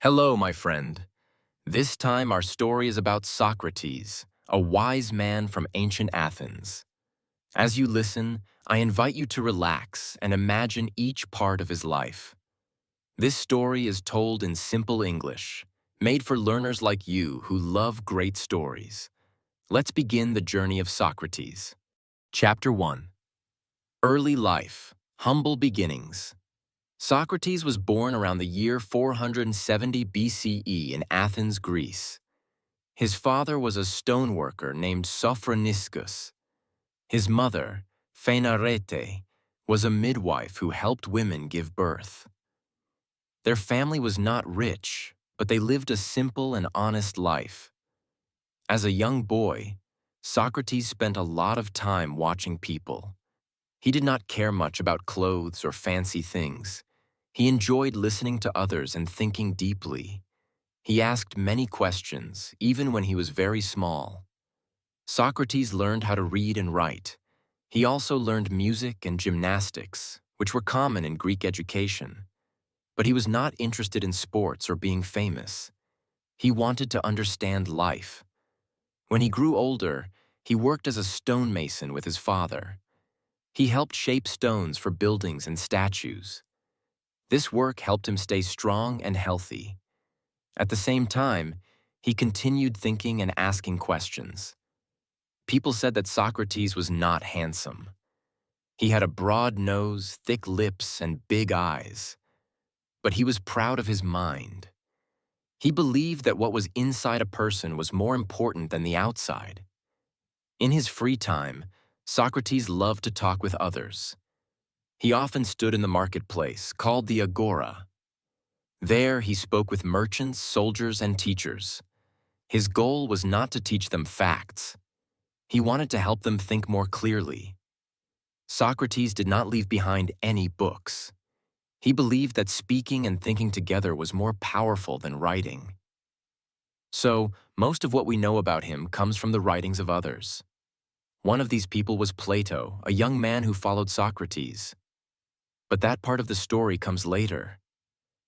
Hello, my friend. This time our story is about Socrates, a wise man from ancient Athens. As you listen, I invite you to relax and imagine each part of his life. This story is told in simple English, made for learners like you who love great stories. Let's begin the journey of Socrates. Chapter 1. Early Life, Humble Beginnings. Socrates was born around the year 470 BCE in Athens, Greece. His father was a stoneworker named Sophroniscus. His mother, Phaenarete, was a midwife who helped women give birth. Their family was not rich, but they lived a simple and honest life. As a young boy, Socrates spent a lot of time watching people. He did not care much about clothes or fancy things. He enjoyed listening to others and thinking deeply. He asked many questions, even when he was very small. Socrates learned how to read and write. He also learned music and gymnastics, which were common in Greek education. But he was not interested in sports or being famous. He wanted to understand life. When he grew older, he worked as a stonemason with his father. He helped shape stones for buildings and statues. This work helped him stay strong and healthy. At the same time, he continued thinking and asking questions. People said that Socrates was not handsome. He had a broad nose, thick lips, and big eyes. But he was proud of his mind. He believed that what was inside a person was more important than the outside. In his free time, Socrates loved to talk with others. He often stood in the marketplace, called the Agora. There he spoke with merchants, soldiers, and teachers. His goal was not to teach them facts. He wanted to help them think more clearly. Socrates did not leave behind any books. He believed that speaking and thinking together was more powerful than writing. So, most of what we know about him comes from the writings of others. One of these people was Plato, a young man who followed Socrates. But that part of the story comes later.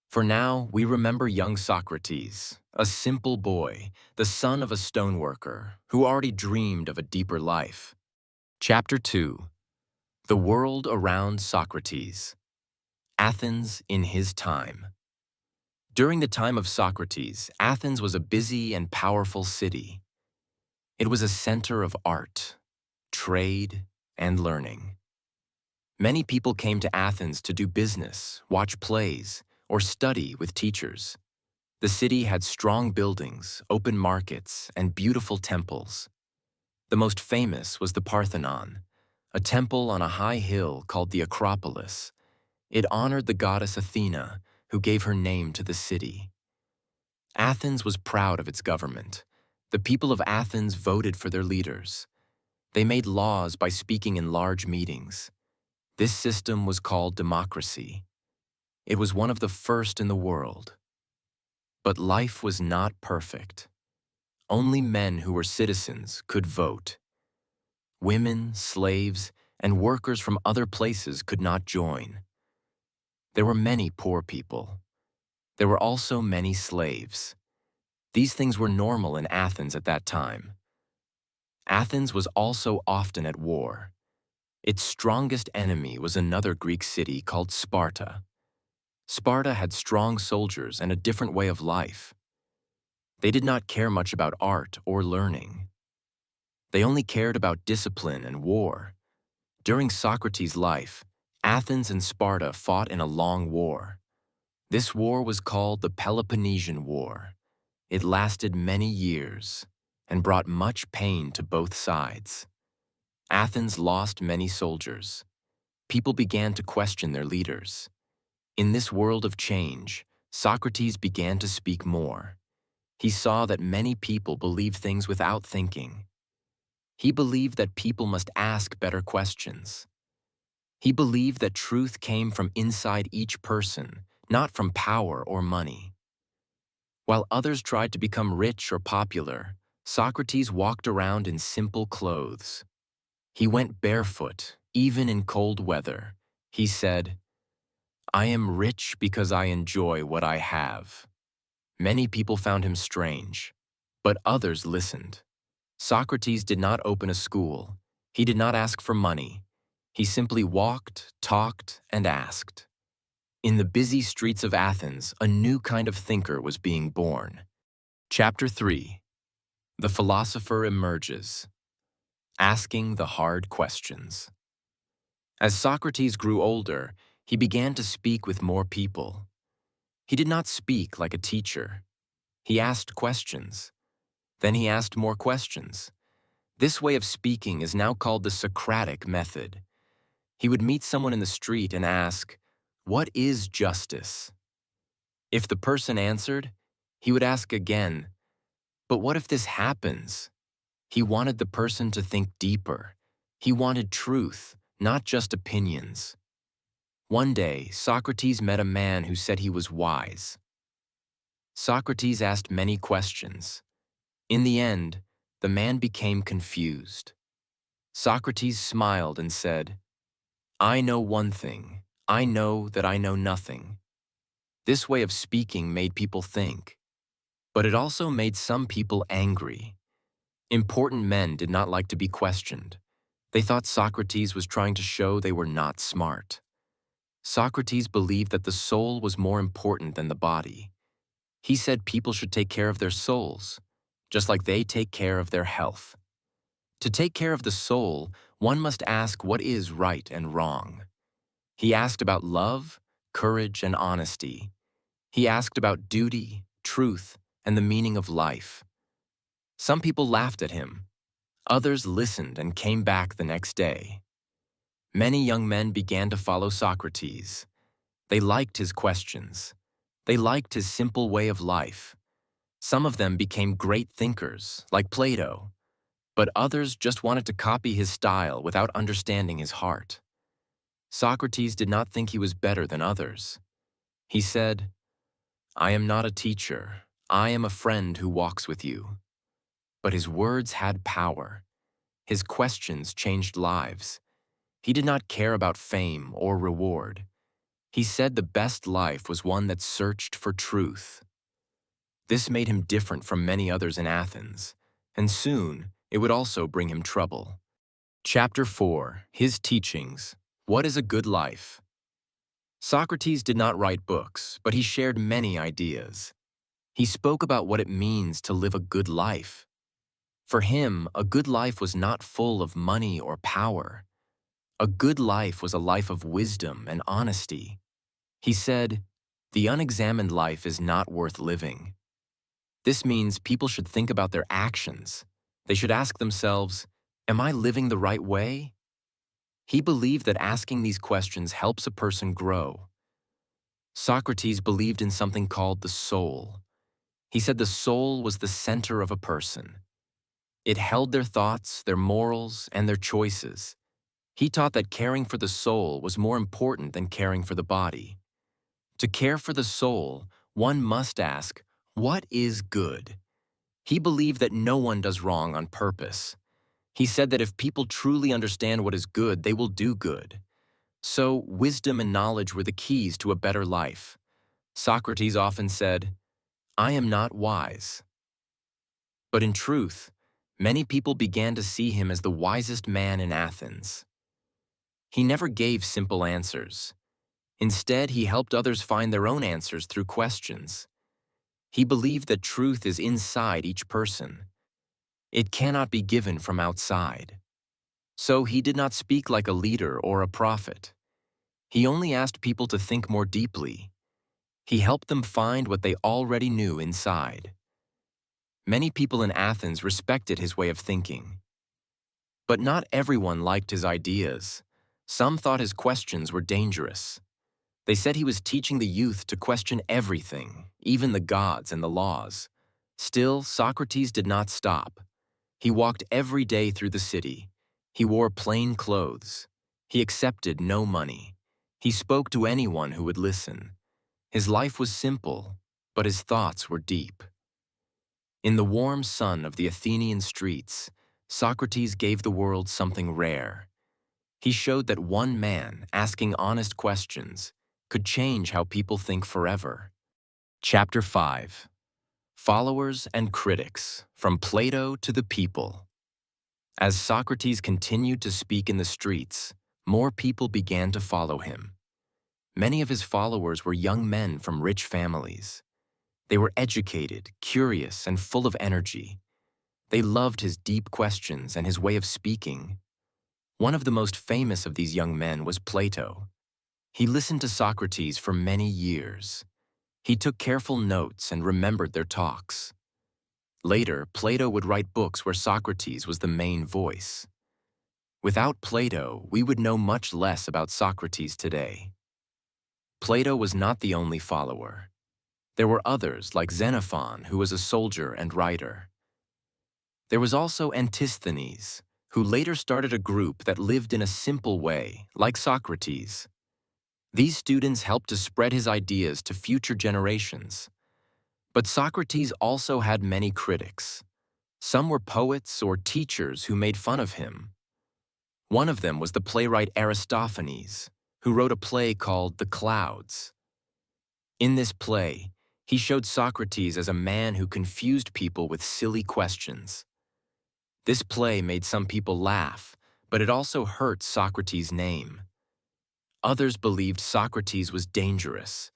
For now, we remember young Socrates, a simple boy, the son of a stoneworker, who already dreamed of a deeper life. Chapter 2. The World Around Socrates. Athens in his time. During the time of Socrates, Athens was a busy and powerful city. It was a center of art, trade, and learning. Many people came to Athens to do business, watch plays, or study with teachers. The city had strong buildings, open markets, and beautiful temples. The most famous was the Parthenon, a temple on a high hill called the Acropolis. It honored the goddess Athena, who gave her name to the city. Athens was proud of its government. The people of Athens voted for their leaders. They made laws by speaking in large meetings. This system was called democracy. It was one of the first in the world. But life was not perfect. Only men who were citizens could vote. Women, slaves, and workers from other places could not join. There were many poor people. There were also many slaves. These things were normal in Athens at that time. Athens was also often at war. Its strongest enemy was another Greek city called Sparta. Sparta had strong soldiers and a different way of life. They did not care much about art or learning. They only cared about discipline and war. During Socrates' life, Athens and Sparta fought in a long war. This war was called the Peloponnesian War. It lasted many years and brought much pain to both sides. Athens lost many soldiers. People began to question their leaders. In this world of change, Socrates began to speak more. He saw that many people believe things without thinking. He believed that people must ask better questions. He believed that truth came from inside each person, not from power or money. While others tried to become rich or popular, Socrates walked around in simple clothes. He went barefoot, even in cold weather. He said, "I am rich because I enjoy what I have." Many people found him strange, but others listened. Socrates did not open a school. He did not ask for money. He simply walked, talked, and asked. In the busy streets of Athens, a new kind of thinker was being born. Chapter 3. The philosopher emerges, asking the hard questions. As Socrates grew older, he began to speak with more people. He did not speak like a teacher. He asked questions. Then he asked more questions. This way of speaking is now called the Socratic method. He would meet someone in the street and ask, "What is justice?" If the person answered, he would ask again, "But what if this happens?" He wanted the person to think deeper. He wanted truth, not just opinions. One day, Socrates met a man who said he was wise. Socrates asked many questions. In the end, the man became confused. Socrates smiled and said, "I know one thing. I know that I know nothing." This way of speaking made people think, but it also made some people angry. Important men did not like to be questioned. They thought Socrates was trying to show they were not smart. Socrates believed that the soul was more important than the body. He said people should take care of their souls, just like they take care of their health. To take care of the soul, one must ask what is right and wrong. He asked about love, courage, and honesty. He asked about duty, truth, and the meaning of life. Some people laughed at him. Others listened and came back the next day. Many young men began to follow Socrates. They liked his questions. They liked his simple way of life. Some of them became great thinkers, like Plato, but others just wanted to copy his style without understanding his heart. Socrates did not think he was better than others. He said, "I am not a teacher. I am a friend who walks with you." But his words had power. His questions changed lives. He did not care about fame or reward. He said the best life was one that searched for truth. This made him different from many others in Athens, and soon it would also bring him trouble. Chapter 4. His Teachings. What is a good life? Socrates did not write books, but he shared many ideas. He spoke about what it means to live a good life. For him, a good life was not full of money or power. A good life was a life of wisdom and honesty. He said, "The unexamined life is not worth living." This means people should think about their actions. They should ask themselves, "Am I living the right way?" He believed that asking these questions helps a person grow. Socrates believed in something called the soul. He said the soul was the center of a person. It held their thoughts, their morals, and their choices. He taught that caring for the soul was more important than caring for the body. To care for the soul, one must ask, what is good? He believed that no one does wrong on purpose. He said that if people truly understand what is good, they will do good. So, wisdom and knowledge were the keys to a better life. Socrates often said, "I am not wise." But in truth, many people began to see him as the wisest man in Athens. He never gave simple answers. Instead, he helped others find their own answers through questions. He believed that truth is inside each person. It cannot be given from outside. So he did not speak like a leader or a prophet. He only asked people to think more deeply. He helped them find what they already knew inside. Many people in Athens respected his way of thinking. But not everyone liked his ideas. Some thought his questions were dangerous. They said he was teaching the youth to question everything, even the gods and the laws. Still, Socrates did not stop. He walked every day through the city. He wore plain clothes. He accepted no money. He spoke to anyone who would listen. His life was simple, but his thoughts were deep. In the warm sun of the Athenian streets, Socrates gave the world something rare. He showed that one man, asking honest questions, could change how people think forever. Chapter 5. Followers and critics, from Plato to the people. As Socrates continued to speak in the streets, more people began to follow him. Many of his followers were young men from rich families. They were educated, curious, and full of energy. They loved his deep questions and his way of speaking. One of the most famous of these young men was Plato. He listened to Socrates for many years. He took careful notes and remembered their talks. Later, Plato would write books where Socrates was the main voice. Without Plato, we would know much less about Socrates today. Plato was not the only follower. There were others like Xenophon, who was a soldier and writer. There was also Antisthenes, who later started a group that lived in a simple way, like Socrates. These students helped to spread his ideas to future generations. But Socrates also had many critics. Some were poets or teachers who made fun of him. One of them was the playwright Aristophanes, who wrote a play called The Clouds. In this play, he showed Socrates as a man who confused people with silly questions. This play made some people laugh, but it also hurt Socrates' name. Others believed Socrates was dangerous.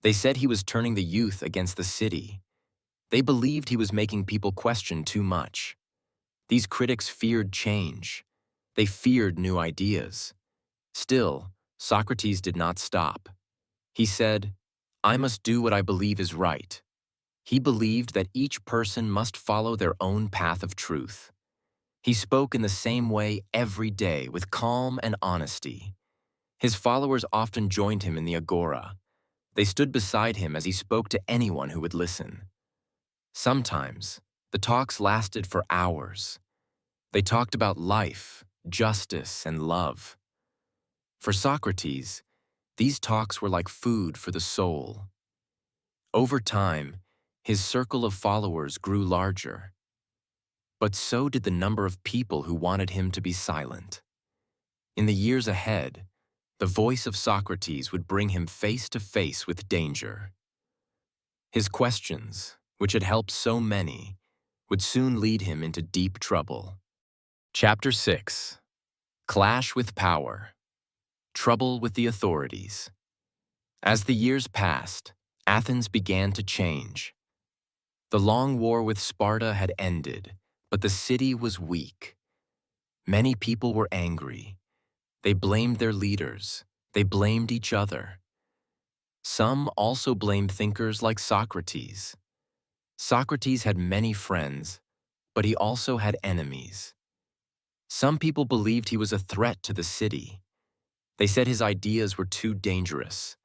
They said he was turning the youth against the city. They believed he was making people question too much. These critics feared change. They feared new ideas. Still, Socrates did not stop. He said, "I must do what I believe is right." He believed that each person must follow their own path of truth. He spoke in the same way every day with calm and honesty. His followers often joined him in the agora. They stood beside him as he spoke to anyone who would listen. Sometimes, the talks lasted for hours. They talked about life, justice, and love. For Socrates, these talks were like food for the soul. Over time, his circle of followers grew larger. But so did the number of people who wanted him to be silent. In the years ahead, the voice of Socrates would bring him face to face with danger. His questions, which had helped so many, would soon lead him into deep trouble. Chapter 6. Clash with Power. Trouble with the Authorities. As the years passed, Athens began to change. The long war with Sparta had ended, but the city was weak. Many people were angry. They blamed their leaders. They blamed each other. Some also blamed thinkers like Socrates. Socrates had many friends, but he also had enemies. Some people believed he was a threat to the city. They said his ideas were too dangerous.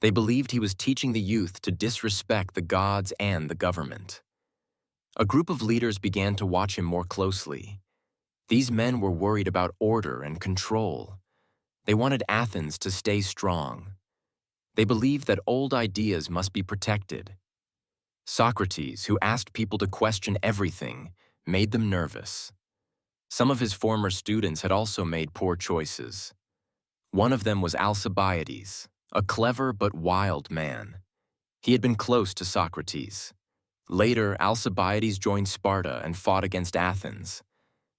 They believed he was teaching the youth to disrespect the gods and the government. A group of leaders began to watch him more closely. These men were worried about order and control. They wanted Athens to stay strong. They believed that old ideas must be protected. Socrates, who asked people to question everything, made them nervous. Some of his former students had also made poor choices. One of them was Alcibiades, a clever but wild man. He had been close to Socrates. Later, Alcibiades joined Sparta and fought against Athens.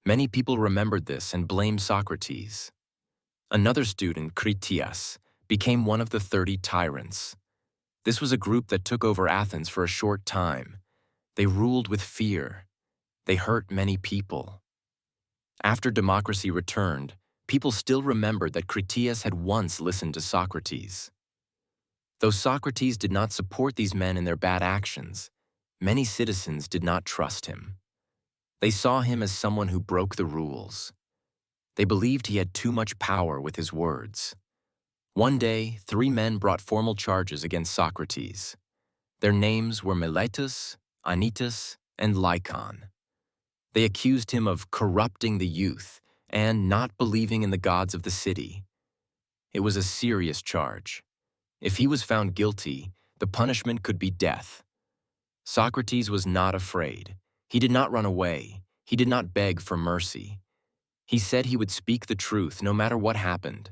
Many people remembered this and blamed Socrates. Another student, Critias, became one of the 30 tyrants. This was a group that took over Athens for a short time. They ruled with fear. They hurt many people. After democracy returned, people still remembered that Critias had once listened to Socrates. Though Socrates did not support these men in their bad actions, many citizens did not trust him. They saw him as someone who broke the rules. They believed he had too much power with his words. One day, 3 men brought formal charges against Socrates. Their names were Miletus, Anytus, and Lycon. They accused him of corrupting the youth and not believing in the gods of the city. It was a serious charge. If he was found guilty, the punishment could be death. Socrates was not afraid. He did not run away. He did not beg for mercy. He said he would speak the truth no matter what happened.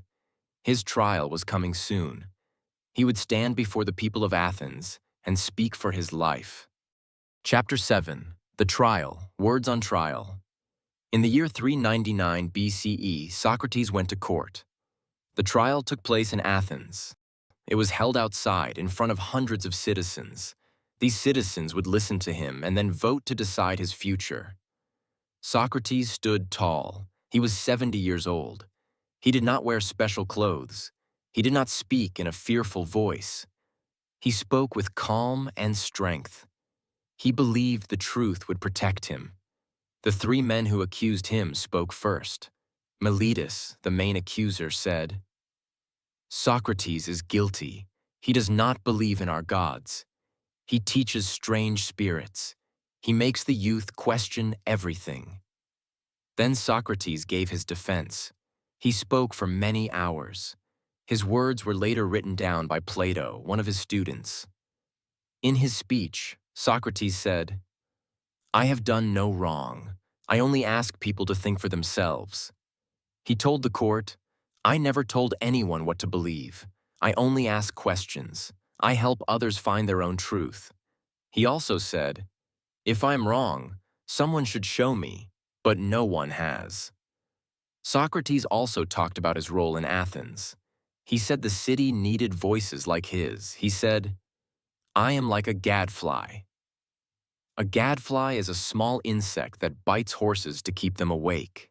His trial was coming soon. He would stand before the people of Athens and speak for his life. Chapter 7. The Trial. Words on Trial. In the year 399 BCE, Socrates went to court. The trial took place in Athens. It was held outside, in front of hundreds of citizens. These citizens would listen to him and then vote to decide his future. Socrates stood tall. He was 70 years old. He did not wear special clothes. He did not speak in a fearful voice. He spoke with calm and strength. He believed the truth would protect him. The three men who accused him spoke first. Meletus, the main accuser, said, "Socrates is guilty. He does not believe in our gods. He teaches strange spirits. He makes the youth question everything." Then Socrates gave his defense. He spoke for many hours. His words were later written down by Plato, one of his students. In his speech, Socrates said, "I have done no wrong. I only ask people to think for themselves." He told the court, "I never told anyone what to believe. I only ask questions. I help others find their own truth." He also said, "If I'm wrong, someone should show me, but no one has." Socrates also talked about his role in Athens. He said the city needed voices like his. He said, "I am like a gadfly." A gadfly is a small insect that bites horses to keep them awake.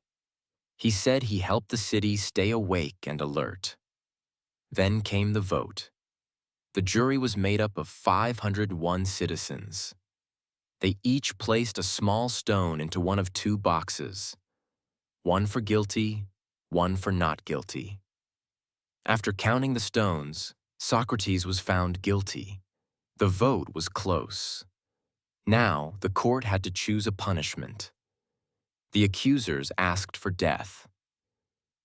He said he helped the city stay awake and alert. Then came the vote. The jury was made up of 501 citizens. They each placed a small stone into one of two boxes, one for guilty, one for not guilty. After counting the stones, Socrates was found guilty. The vote was close. Now, the court had to choose a punishment. The accusers asked for death.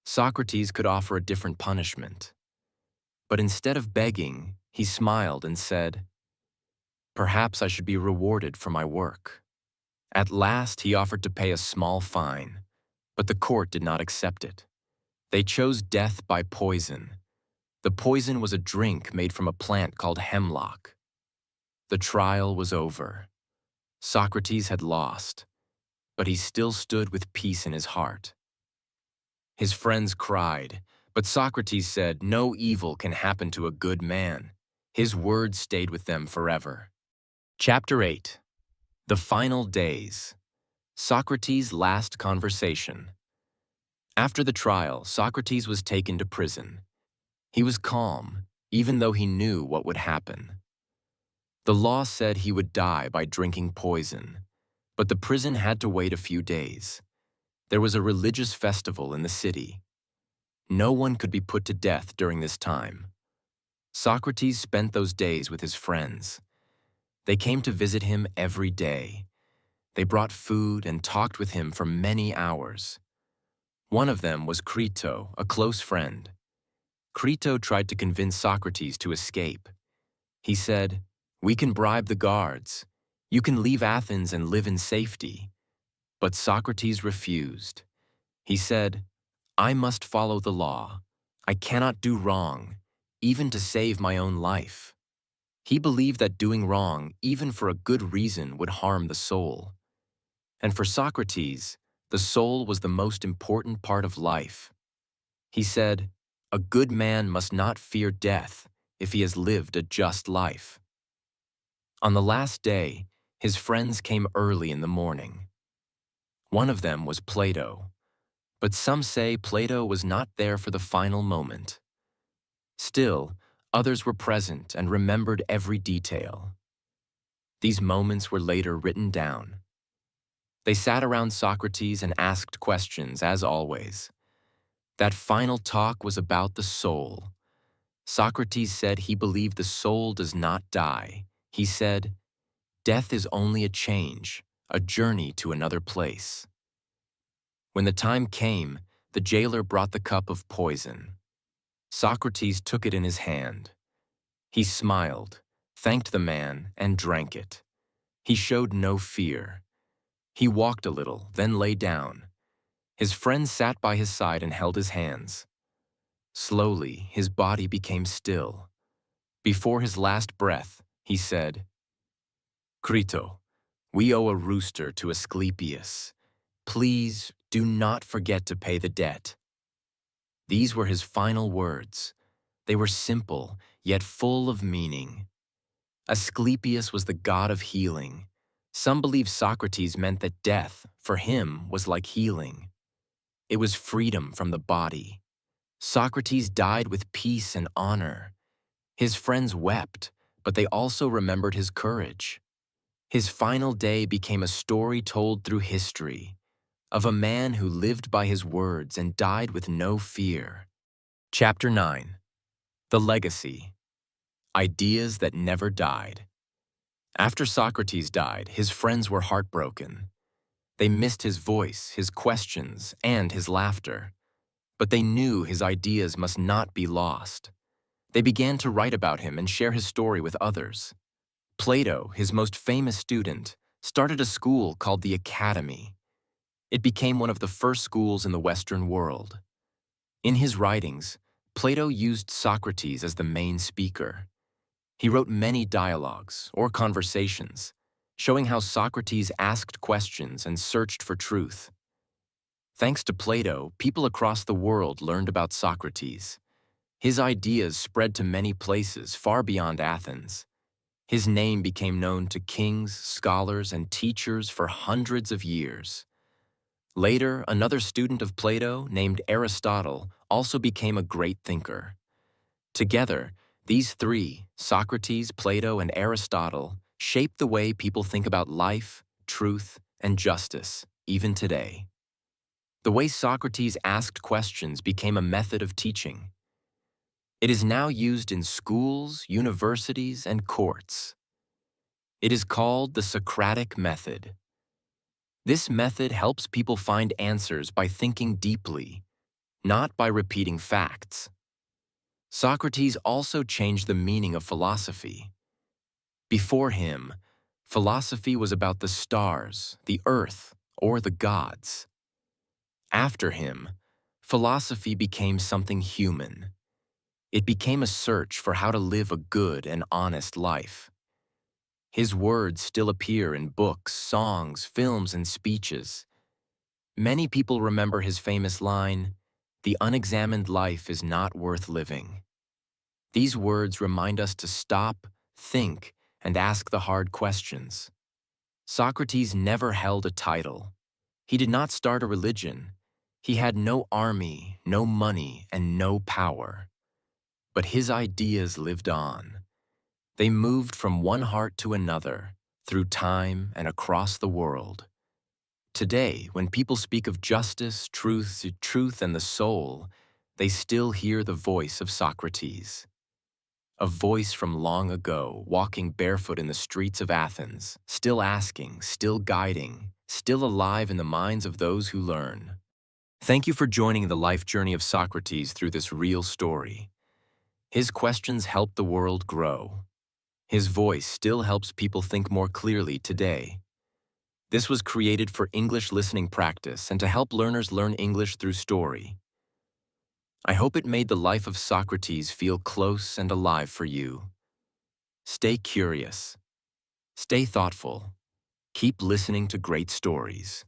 Socrates could offer a different punishment. But instead of begging, he smiled and said, "Perhaps I should be rewarded for my work." At last, he offered to pay a small fine, but the court did not accept it. They chose death by poison. The poison was a drink made from a plant called hemlock. The trial was over. Socrates had lost, but he still stood with peace in his heart. His friends cried, but Socrates said, "No evil can happen to a good man." His words stayed with them forever. Chapter 8. The Final Days. Socrates' Last Conversation. After the trial, Socrates was taken to prison. He was calm, even though he knew what would happen. The law said he would die by drinking poison, but the prison had to wait a few days. There was a religious festival in the city. No one could be put to death during this time. Socrates spent those days with his friends. They came to visit him every day. They brought food and talked with him for many hours. One of them was Crito, a close friend. Crito tried to convince Socrates to escape. He said, "We can bribe the guards. You can leave Athens and live in safety." But Socrates refused. He said, "I must follow the law. I cannot do wrong, even to save my own life." He believed that doing wrong, even for a good reason, would harm the soul. And for Socrates, the soul was the most important part of life. He said, "A good man must not fear death if he has lived a just life." On the last day, his friends came early in the morning. One of them was Plato, but some say Plato was not there for the final moment. Still, others were present and remembered every detail. These moments were later written down. They sat around Socrates and asked questions, as always. That final talk was about the soul. Socrates said he believed the soul does not die. He said, "Death is only a change, a journey to another place." When the time came, the jailer brought the cup of poison. Socrates took it in his hand. He smiled, thanked the man, and drank it. He showed no fear. He walked a little, then lay down. His friends sat by his side and held his hands. Slowly, his body became still. Before his last breath, he said, "Crito, We owe a rooster to Asclepius. Please do not forget to pay the debt. These were his final words. They were simple, yet full of meaning. Asclepius was the god of healing. Some believe Socrates meant that death, for him, was like healing. It was freedom from the body. Socrates died with peace and honor. His friends wept, but they also remembered his courage. His final day became a story told through history of a man who lived by his words and died with no fear. Chapter 9. The Legacy. Ideas that never died. After Socrates died, his friends were heartbroken. They missed his voice, his questions, and his laughter. But they knew his ideas must not be lost. They began to write about him and share his story with others. Plato, his most famous student, started a school called the Academy. It became one of the first schools in the Western world. In his writings, Plato used Socrates as the main speaker. He wrote many dialogues, or conversations, showing how Socrates asked questions and searched for truth. Thanks to Plato, people across the world learned about Socrates. His ideas spread to many places far beyond Athens. His name became known to kings, scholars, and teachers for hundreds of years. Later, another student of Plato, named Aristotle, also became a great thinker. Together, these three, Socrates, Plato, and Aristotle, shaped the way people think about life, truth, and justice, even today. The way Socrates asked questions became a method of teaching. It is now used in schools, universities, and courts. It is called the Socratic method. This method helps people find answers by thinking deeply, not by repeating facts. Socrates also changed the meaning of philosophy. Before him, philosophy was about the stars, the earth, or the gods. After him, philosophy became something human. It became a search for how to live a good and honest life. His words still appear in books, songs, films, and speeches. Many people remember his famous line, "The unexamined life is not worth living." These words remind us to stop, think, and ask the hard questions. Socrates never held a title. He did not start a religion. He had no army, no money, and no power. But his ideas lived on. They moved from one heart to another, through time and across the world. Today, when people speak of justice, truth, and the soul, they still hear the voice of Socrates. A voice from long ago, walking barefoot in the streets of Athens, still asking, still guiding, still alive in the minds of those who learn. Thank you for joining the life journey of Socrates through this real story. His questions helped the world grow. His voice still helps people think more clearly today. This was created for English listening practice and to help learners learn English through story. I hope it made the life of Socrates feel close and alive for you. Stay curious. Stay thoughtful. Keep listening to great stories.